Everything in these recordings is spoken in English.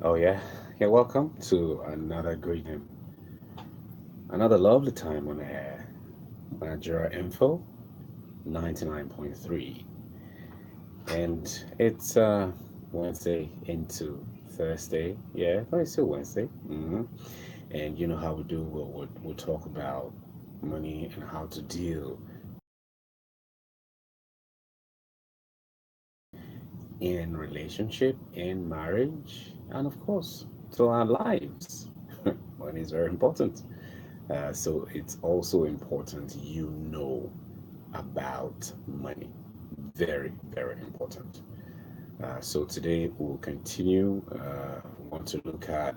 Oh yeah, yeah. Welcome to another great, another lovely time on air. Nigeria Info 99.3, and it's Wednesday into Thursday. Yeah, but it's still Wednesday. And you know how we do. We'll talk about money and how to deal in relationship, in marriage, and of course to our lives. Money is very important. So it's also important you know about money. Very, very important. So today we'll continue. We want to look at,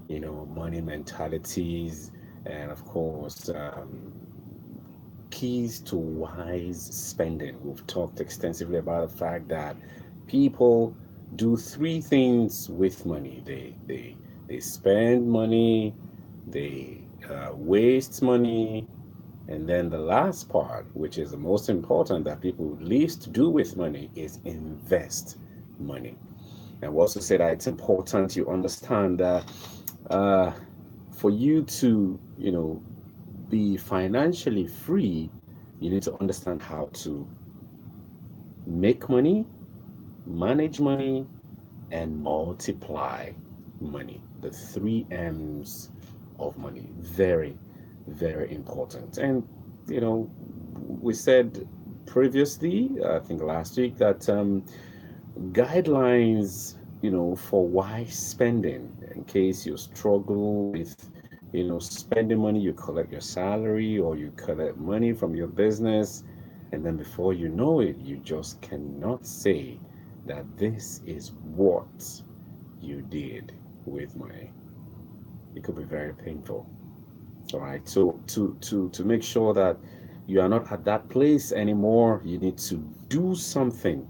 money mentalities and of course keys to wise spending. We've talked extensively about the fact that people do three things with money. They spend money, they waste money, and then the last part, which is the most important that people least do with money, is invest money. And we also said that it's important you understand that uh, for you to, be financially free, you need to understand how to make money, manage money, and multiply money. The three M's of money. Very, very important. And, we said previously, I think last week, that guidelines, for wise spending, in case you struggle with, spending money, you collect your salary or you collect money from your business, and then before you know it, you just cannot say that this is what you did with money. It could be very painful. All right. So to make sure that you are not at that place anymore, you need to do something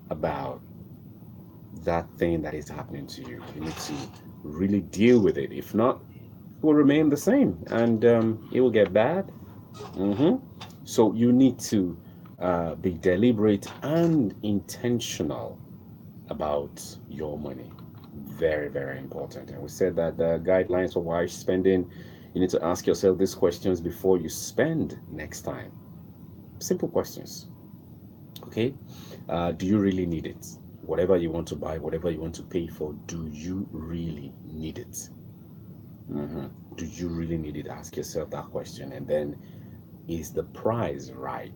about that thing that is happening to you. You need to really deal with it. If not, it will remain the same and it will get bad. hmm So you need to be deliberate and intentional about your money. Very, very important. And we said that the guidelines for wise spending, you need to ask yourself these questions before you spend next time. Simple questions. Okay. Do you really need it? Whatever you want to buy, whatever you want to pay for, do you really need it? Do you really need it? Ask yourself that question. And then, is the price right?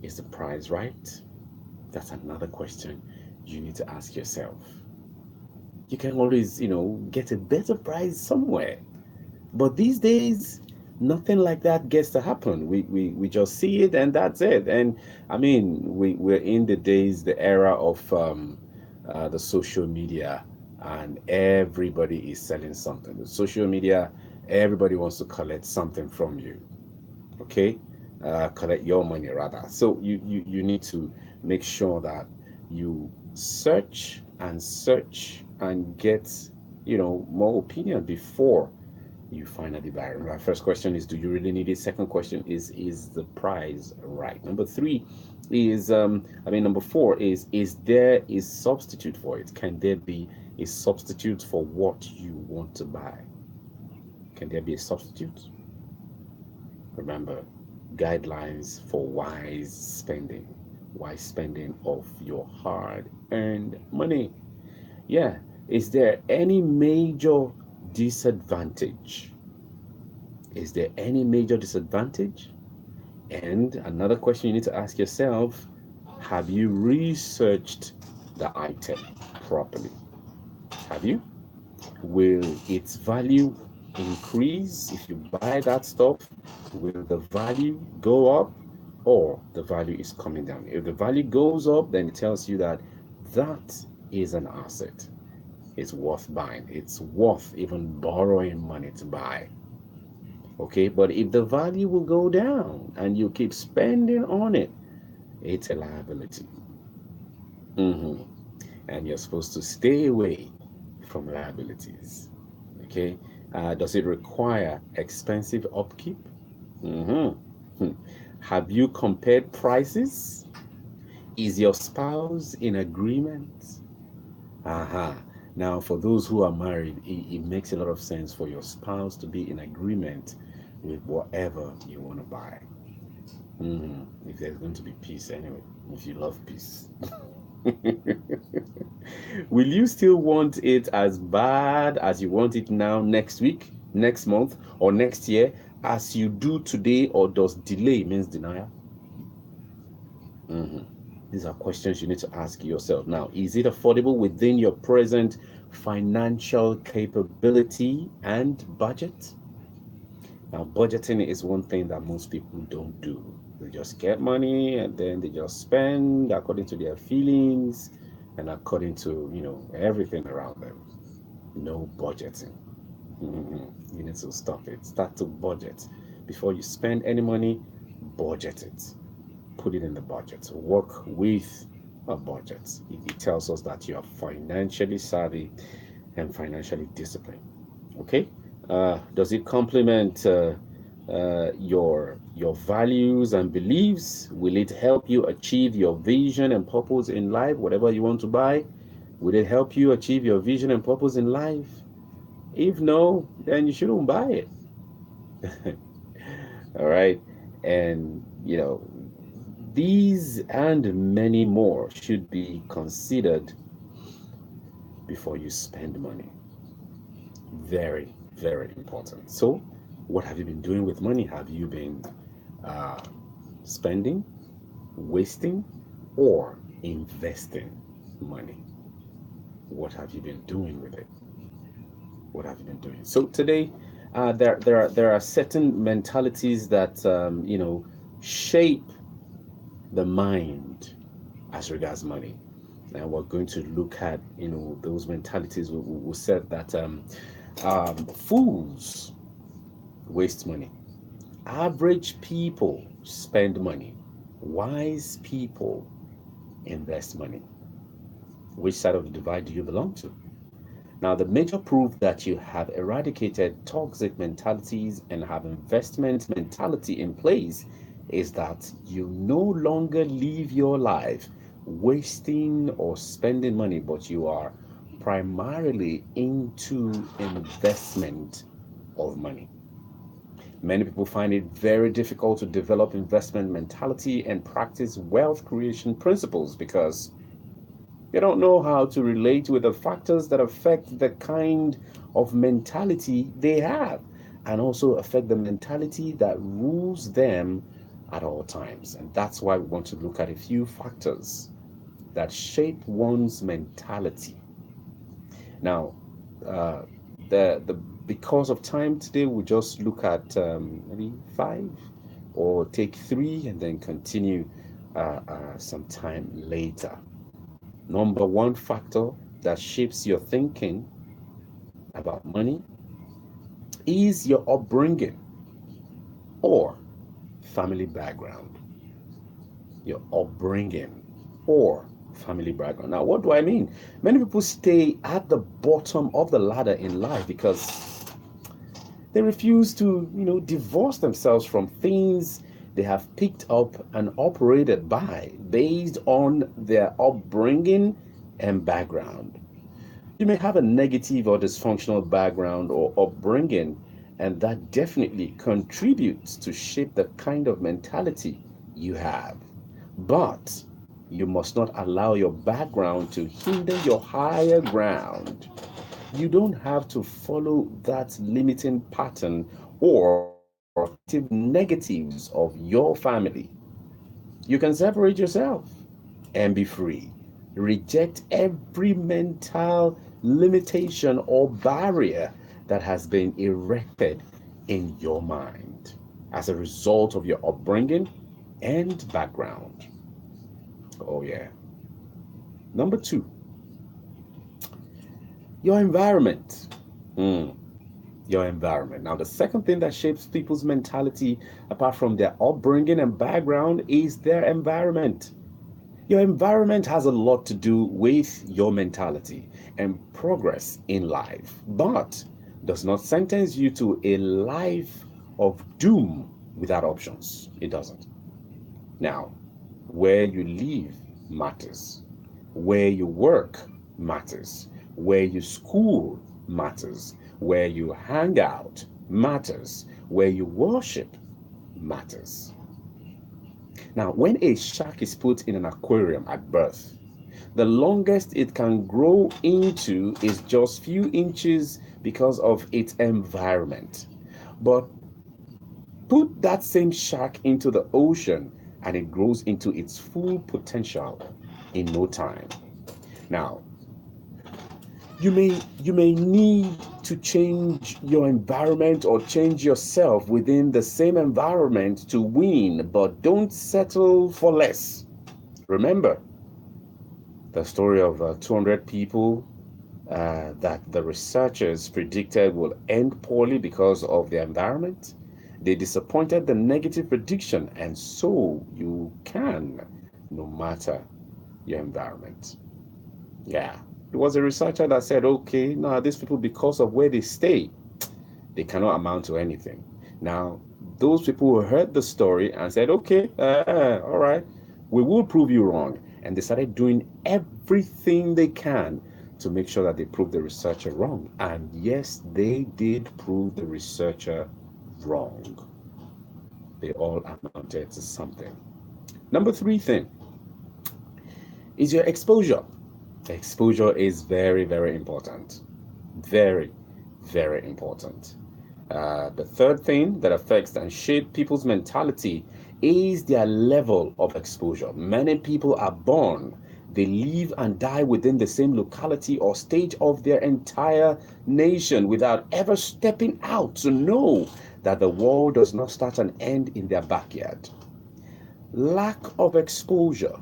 Is the price right? That's another question you need to ask yourself. You can always, get a better price somewhere. But these days, nothing like that gets to happen. We just see it and that's it. And I mean, we're in the days, the era of the social media, and everybody is selling something. The social media, everybody wants to collect something from you. Okay, collect your money rather. So you need to make sure that you search and get more opinion before you finally buy it. My first question is, do you really need it? Second question is the price right? Number three is number four is there a substitute for it? Can there be a substitute for what you want to buy? Can there be a substitute? Remember, guidelines for wise spending of your hard earned money. Yeah. Is there any major disadvantage? Is there any major disadvantage? And another question you need to ask yourself, have you researched the item properly? Have you? Will its value increase if you buy that stuff? Will the value go up or the value is coming down? If the value goes up, then it tells you that that is an asset. It's worth buying. It's worth even borrowing money to buy. Okay, but if the value will go down and you keep spending on it, it's a liability. hmm And you're supposed to stay away from liabilities. Okay, does it require expensive upkeep? hmm Have you compared prices? Is your spouse in agreement? Aha. Now, for those who are married, it makes a lot of sense for your spouse to be in agreement with whatever you want to buy. If there's going to be peace anyway, if you love peace. Will you still want it as bad as you want it now, next week, next month, or next year, as you do today, or does delay means denial? These are questions you need to ask yourself. Now, is it affordable within your present financial capability and budget? Now, budgeting is one thing that most people don't do. They just get money and then they just spend according to their feelings and according to, everything around them. No budgeting. You need to stop it. Start to budget. Before you spend any money, budget it. Put it in the budget. Work with a budget. It tells us that you are financially savvy and financially disciplined. Okay? Does it complement your values and beliefs? Will it help you achieve your vision and purpose in life? Whatever you want to buy, will it help you achieve your vision and purpose in life? If no, then you shouldn't buy it. All right. And these and many more should be considered before you spend money. Very, very important. So, what have you been doing with money? Have you been spending, wasting, or investing money? What have you been doing with it? What have you been doing? So today, there are certain mentalities that shape the mind as regards money, and we're going to look at those mentalities. We said that fools waste money, average people spend money, wise people invest money. Which side of the divide do you belong to? Now, the major proof that you have eradicated toxic mentalities and have investment mentality in place is that you no longer live your life wasting or spending money, but you are primarily into investment of money. Many people find it very difficult to develop investment mentality and practice wealth creation principles because they don't know how to relate with the factors that affect the kind of mentality they have and also affect the mentality that rules them at all times. And that's why we want to look at a few factors that shape one's mentality. Now, the because of time today, we'll just look at maybe 5 or take 3 and then continue some time later. Number one factor that shapes your thinking about money is your upbringing or family background. Your upbringing or family background. Now, what do I mean? Many people stay at the bottom of the ladder in life because they refuse to, divorce themselves from things they have picked up and operated by based on their upbringing and background. You may have a negative or dysfunctional background or upbringing, and that definitely contributes to shape the kind of mentality you have. But you must not allow your background to hinder your higher ground. You don't have to follow that limiting pattern or negatives of your family. You can separate yourself and be free. Reject every mental limitation or barrier that has been erected in your mind as a result of your upbringing and background. Oh, yeah. Number 2, your environment. Your environment. Now, the second thing that shapes people's mentality, apart from their upbringing and background, is their environment. Your environment has a lot to do with your mentality and progress in life, but does not sentence you to a life of doom without options. It doesn't. Now, where you live matters. Where you work matters. Where you school matters. Where you hang out matters. Where you worship matters. Now, when a shark is put in an aquarium at birth, the longest it can grow into is just few inches because of its environment. But put that same shark into the ocean and it grows into its full potential in no time. Now, you may need to change your environment or change yourself within the same environment to win, but don't settle for less. Remember the story of 200 people that the researchers predicted will end poorly because of the environment. They disappointed the negative prediction, and so you can, no matter your environment. Yeah. It was a researcher that said, okay, now these people, because of where they stay, they cannot amount to anything. Now, those people who heard the story and said, okay, all right, we will prove you wrong. And they started doing everything they can to make sure that they proved the researcher wrong. And yes, they did prove the researcher wrong. They all amounted to something. Number 3 thing is your exposure. Exposure is very, very important. Very, very important. The third thing that affects and shapes people's mentality is their level of exposure. Many people are born, they live and die within the same locality or stage of their entire nation without ever stepping out to know that the world does not start and end in their backyard. Lack of exposure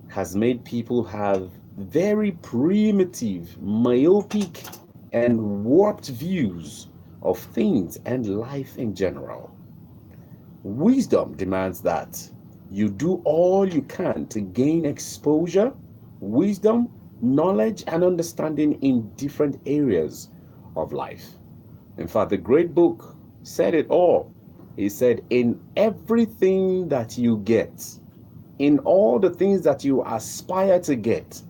has made people have very primitive, myopic, and warped views of things and life in general. Wisdom demands that you do all you can to gain exposure, wisdom, knowledge, and understanding in different areas of life. In fact, the great book said it all. He said, in everything that you get, in all the things that you aspire to get,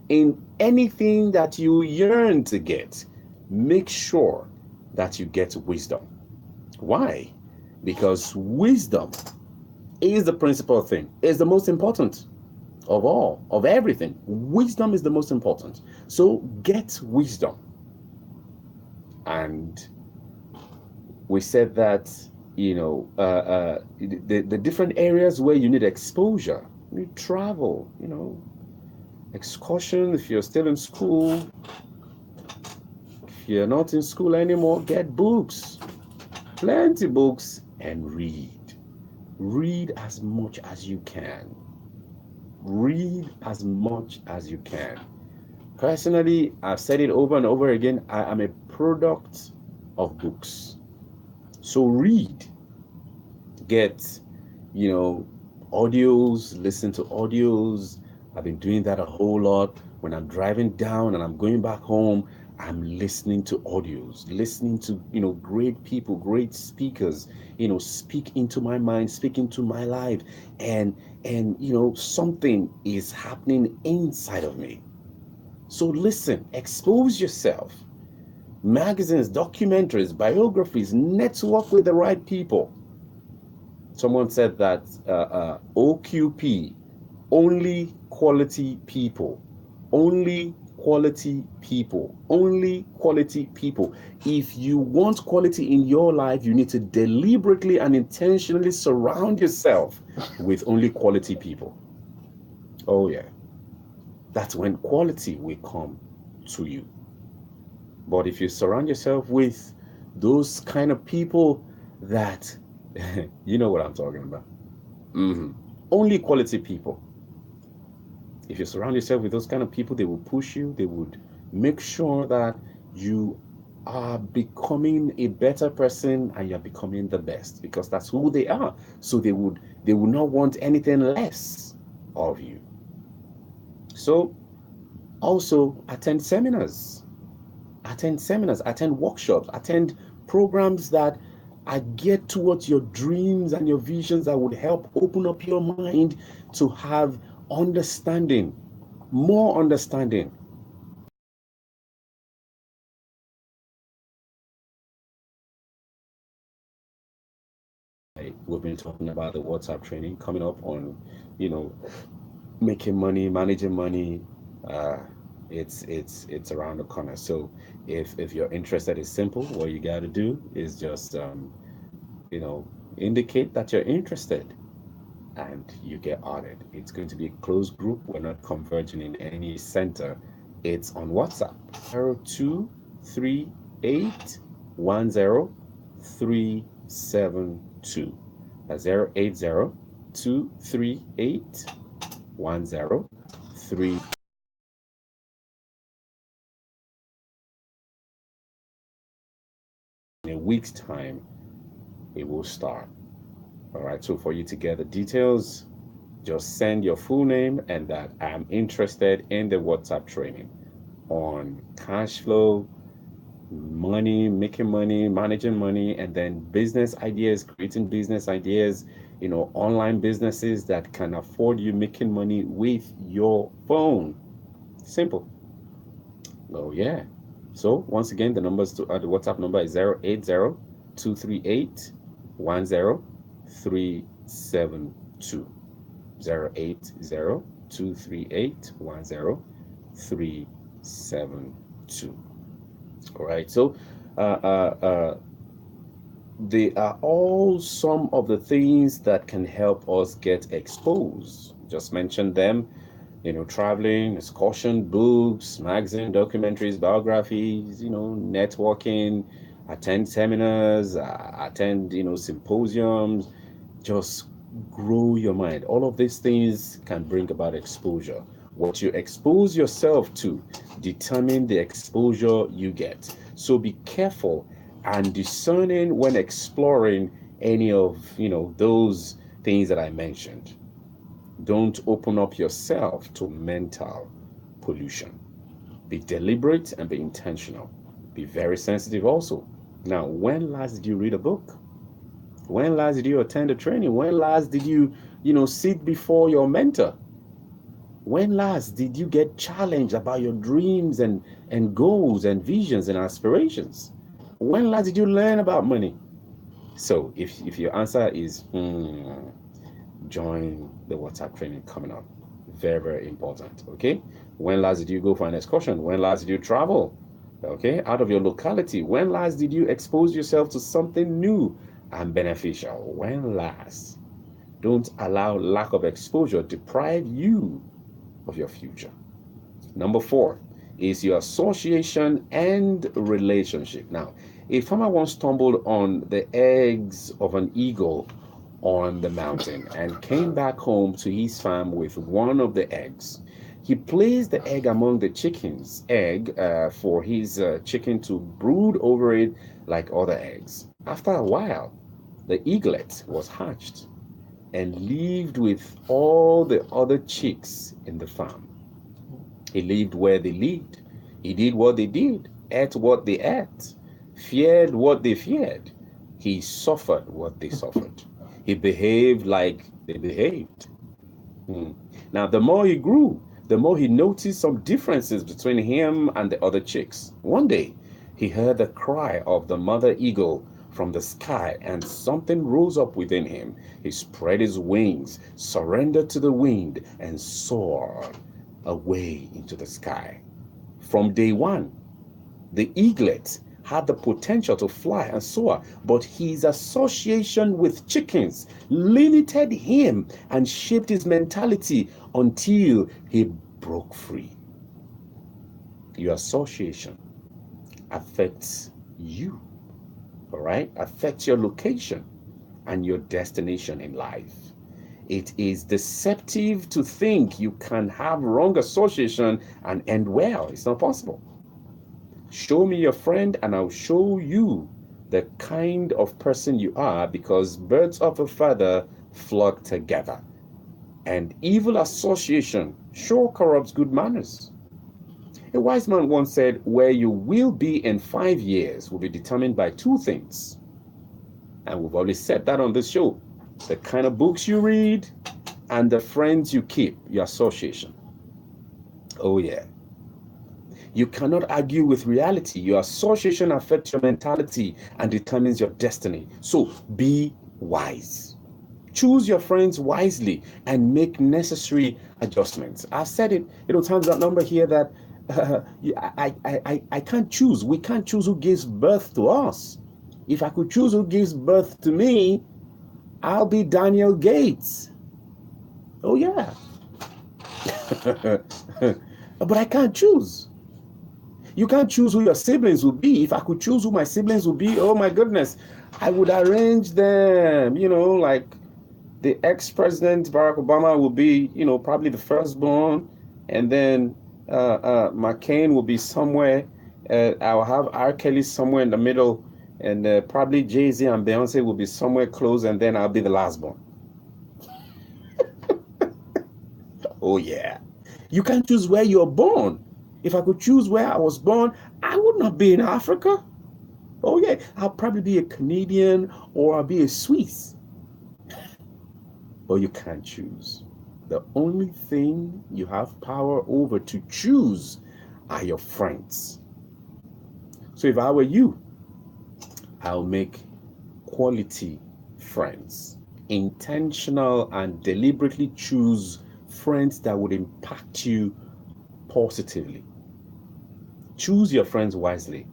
in anything that you yearn to get, make sure that you get wisdom. Why? Because wisdom is the principal thing, is the most important of all, of everything. Wisdom is the most important. So get wisdom. And we said that, the different areas where you need exposure, you travel, excursion. If you're still in school, if you're not in school anymore, get books, plenty books, and read as much as you can. Read as much as you can. Personally, I've said it over and over again, I am a product of books. So read, get audios, listen to audios. I've been doing that a whole lot. When I'm driving down and I'm going back home, I'm listening to audios, listening to great people, great speakers, speak into my mind, speak into my life, and something is happening inside of me. So listen, expose yourself. Magazines, documentaries, biographies, network with the right people. Someone said that OQP, only quality people, only quality people, only quality people. If you want quality in your life, you need to deliberately and intentionally surround yourself with only quality people. Oh yeah, that's when quality will come to you. But if you surround yourself with those kind of people that, you know what I'm talking about. Only quality people. If you surround yourself with those kind of people, they will push you. They would make sure that you are becoming a better person and you're becoming the best, because that's who they are. So they would not want anything less of you. So also attend seminars, attend workshops, attend programs that are geared towards your dreams and your visions that would help open up your mind to have understanding, more understanding we've been talking about the WhatsApp training coming up on, you know, making money, managing money. Uh, it's around the corner. So if you're interested, it's simple. What you got to do is just you know, indicate that you're interested, and you get added. It's going to be a closed group. We're not converging in any center. It's on WhatsApp. 023810 That's 080-238-10-3. In a week's time, it will start. All right. So for you to get the details, just send your full name and that I'm interested in the WhatsApp training on cash flow, money, making money, managing money, and then business ideas, creating business ideas, you know, online businesses that can afford you making money with your phone. Simple. Oh, yeah. So once again, the numbers to the WhatsApp number is 080-238-10372. 080-238-10372. All right. So they are all some of the things that can help us get exposed. Just mentioned them, you know, traveling, excursion, books, magazine, documentaries, biographies, you know, networking, attend seminars, attend, you know, symposiums, just grow your mind. All of these things can bring about exposure. What you expose yourself to determine the exposure you get. So be careful and discerning when exploring any of, you know, those things that I mentioned. Don't open up yourself to mental pollution. Be deliberate and be intentional. Be very sensitive also. Now, when last did you read a book? When last did you attend a training? When last did you, you know, sit before your mentor? When last did you get challenged about your dreams and goals and visions and aspirations? When last did you learn about money? So if your answer is join the WhatsApp training coming up. Very, very important. Okay. When last did you go for an excursion? When last did you travel? Okay, out of your locality. When last did you expose yourself to something new and beneficial? When last? Don't allow lack of exposure deprive you of your future. Number 4 is your association and relationship. Now, a farmer once stumbled on the eggs of an eagle on the mountain and came back home to his farm with one of the eggs. He placed the egg among the chickens' egg for his chicken to brood over it like other eggs. After a while, the eaglet was hatched and lived with all the other chicks in the farm. He lived where they lived. He did what they did, ate what they ate, feared what they feared. He suffered what they suffered. He behaved like they behaved. Now, the more he grew, the more he noticed some differences between him and the other chicks. One day, he heard the cry of the mother eagle from the sky, and something rose up within him. He spread his wings, surrendered to the wind, and soared away into the sky. From day one, the eaglet had the potential to fly and soar, but his association with chickens limited him and shaped his mentality until he broke free. Your association affects you, all right? Affects your location and your destination in life. It is deceptive to think you can have wrong association and end well. It's not possible. Show me your friend and I'll show you the kind of person you are, because birds of a feather flock together. And evil association sure corrupts good manners. A wise man once said, where you will be in 5 years will be determined by 2 things. And we've always said that on this show. The kind of books you read and the friends you keep, your association. Oh yeah. You cannot argue with reality. Your association affects your mentality and determines your destiny. So be wise. Choose your friends wisely and make necessary adjustments. I've said it, times that number here that I can't choose. We can't choose who gives birth to us. If I could choose who gives birth to me, I'll be Daniel Gates. Oh, yeah. But I can't choose. You can't choose who your siblings will be. If I could choose who my siblings will be, oh my goodness, I would arrange them, like the ex-president Barack Obama will be, probably the firstborn, and then McCain will be somewhere. I'll have R. Kelly somewhere in the middle, and probably Jay-Z and Beyonce will be somewhere close, and then I'll be the lastborn. Oh, yeah. You can't choose where you're born. If I could choose where I was born, I would not be in Africa. Oh, yeah. I'll probably be a Canadian or I'll be a Swiss. But you can't choose. The only thing you have power over to choose are your friends. So if I were you, I'll make quality friends. Intentional and deliberately choose friends that would impact you positively. Choose your friends wisely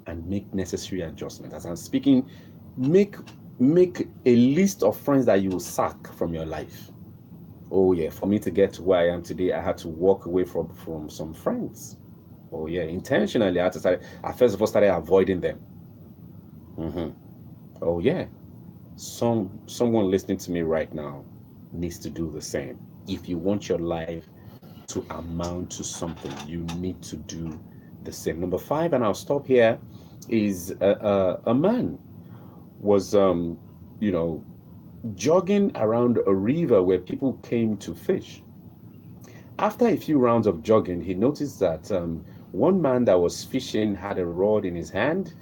and make necessary adjustments. As I'm speaking, make a list of friends that you will sack from your life. Oh yeah, for me to get to where I am today, I had to walk away from some friends. Oh yeah, intentionally, I first of all started avoiding them. Oh yeah, someone listening to me right now needs to do the same. If you want your life to amount to something, you need to do the same. Number 5, and I'll stop here, is a man was jogging around a river where people came to fish. After a few rounds of jogging, he noticed that one man that was fishing had a rod in his hand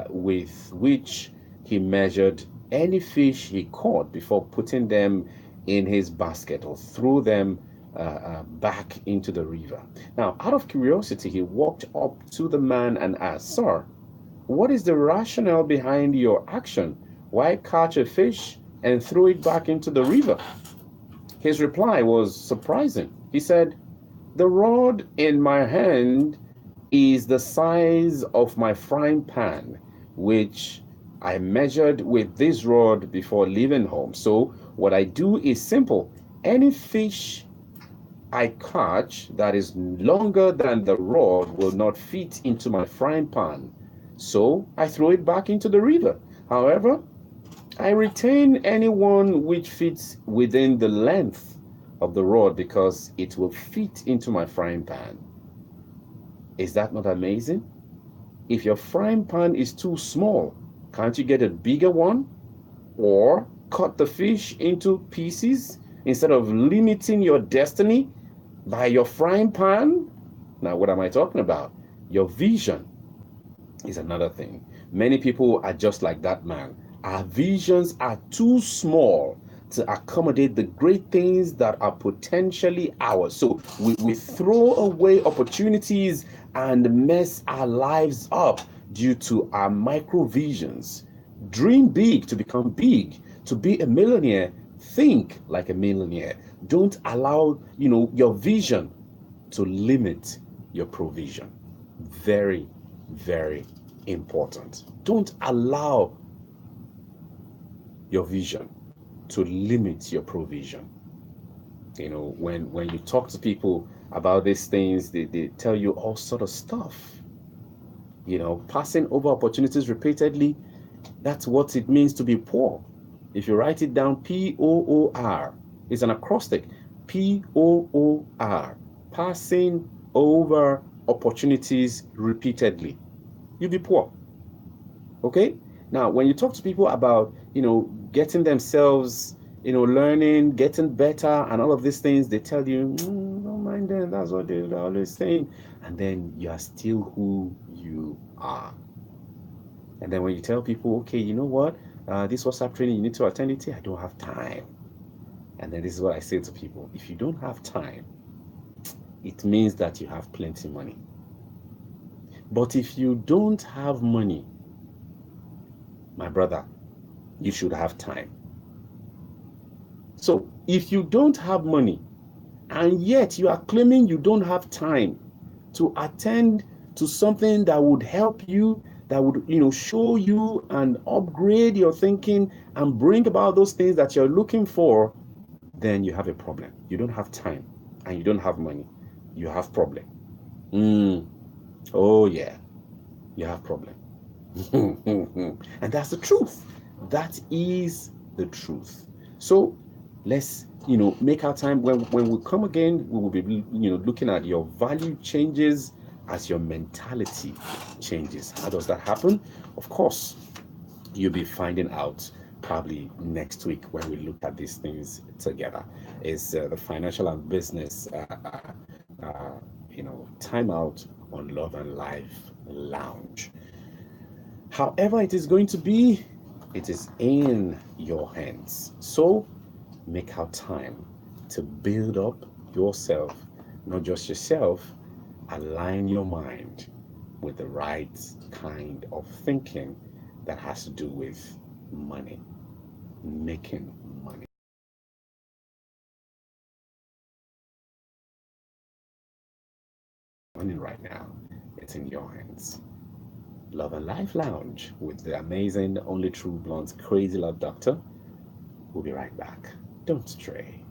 with which he measured any fish he caught before putting them in his basket or threw them back into the river. Now, out of curiosity, he walked up to the man and asked, "Sir, what is the rationale behind your action? Why catch a fish and throw it back into the river?" His reply was surprising. He said, "The rod in my hand is the size of my frying pan, which I measured with this rod before leaving home. So what I do is simple. Any fish I catch that is longer than the rod will not fit into my frying pan. So I throw it back into the river. However, I retain any one which fits within the length of the rod because it will fit into my frying pan." Is that not amazing? If your frying pan is too small, can't you get a bigger one? Or cut the fish into pieces instead of limiting your destiny by your frying pan? Now, what am I talking about? Your vision is another thing. Many people are just like that man. Our visions are too small to accommodate the great things that are potentially ours. So we throw away opportunities and mess our lives up due to our micro visions. Dream big to become big. To be a millionaire, think like a millionaire. Don't allow, your vision to limit your provision. Very, very important. Don't allow your vision to limit your provision. When you talk to people about these things, they tell you all sort of stuff. Passing over opportunities repeatedly, that's what it means to be poor. If you write it down, POOR, it's an acrostic. POOR, passing over opportunities repeatedly. You'll be poor. Okay? Now, when you talk to people about, getting themselves, learning, getting better, and all of these things, they tell you, don't mind them. That's what they're always saying. And then you are still who you are. And then when you tell people, okay, you know what? This WhatsApp training, you need to attend it. I don't have time. And then this is what I say to people. If you don't have time, it means that you have plenty money. But if you don't have money, my brother, You should have time. So if you don't have money and yet you are claiming you don't have time to attend to something that would help you, that would, show you and upgrade your thinking and bring about those things that you're looking for, then you have a problem. You don't have time and you don't have money. You have problem. Oh yeah, you have problem. And that's the truth. That is the truth. So let's make our time. When we come again, we will be looking at your value changes as your mentality changes. How does that happen? Of course, you'll be finding out probably next week when we look at these things together. Is the financial and business timeout on Love and Life Lounge. However it is going to be, it is in your hands. So make out time to build up yourself, not just yourself, align your mind with the right kind of thinking that has to do with money, making money. Money right now, it's in your hands. Love and Life Lounge with the amazing, only true blonde, crazy love doctor. We'll be right back. Don't stray.